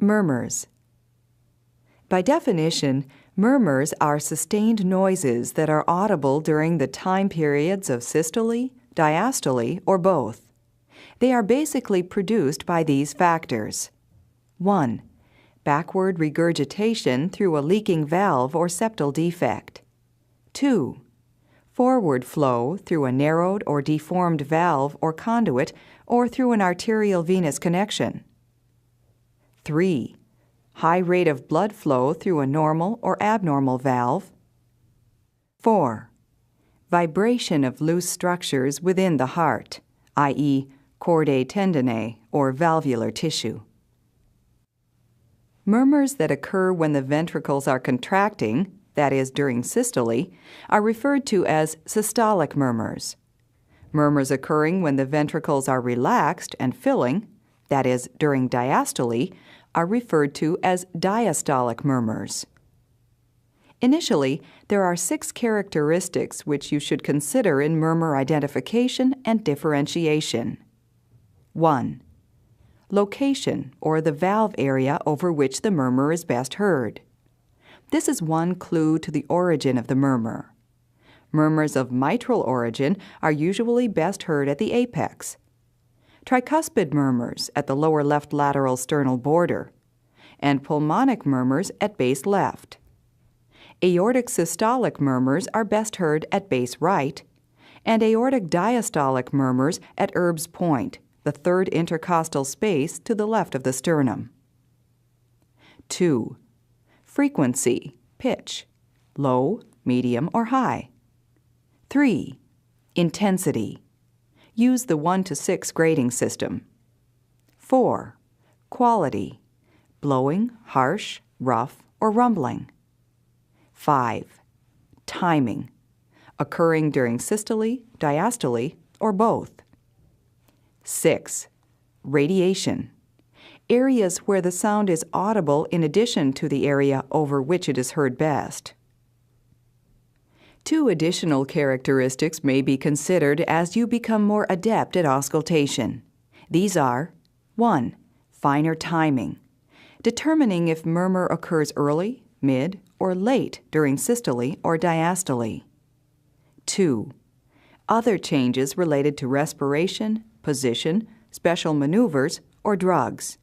Murmurs. By definition, murmurs are sustained noises that are audible during the time periods of systole, diastole, or both. They are basically produced by these factors. 1. Backward regurgitation through a leaking valve or septal defect. 2. Forward flow through a narrowed or deformed valve or conduit or through an arterial venous connection. 3. High rate of blood flow through a normal or abnormal valve. 4. Vibration of loose structures within the heart, i.e., chordae tendineae or valvular tissue. Murmurs that occur when the ventricles are contracting, that is, during systole, are referred to as systolic murmurs. Murmurs occurring when the ventricles are relaxed and filling, that is, during diastole, are referred to as diastolic murmurs. Initially, there are 6 characteristics which you should consider in murmur identification and differentiation. 1. Location, or the valve area over which the murmur is best heard. This is one clue to the origin of the murmur. Murmurs of mitral origin are usually best heard at the apex. Tricuspid murmurs at the lower left lateral sternal border, and pulmonic murmurs at base left. Aortic systolic murmurs are best heard at base right, and aortic diastolic murmurs at Erb's point, the third intercostal space to the left of the sternum. 2. Frequency, pitch, low, medium, or high. 3. Intensity. Use the 1 to 6 grading system. 4. Quality. Blowing, harsh, rough, or rumbling. 5. Timing. Occurring during systole, diastole, or both. 6. Radiation. Areas where the sound is audible in addition to the area over which it is heard best. 2 additional characteristics may be considered as you become more adept at auscultation. These are 1. Finer timing, determining if murmur occurs early, mid, or late during systole or diastole. 2. Other changes related to respiration, position, special maneuvers, or drugs.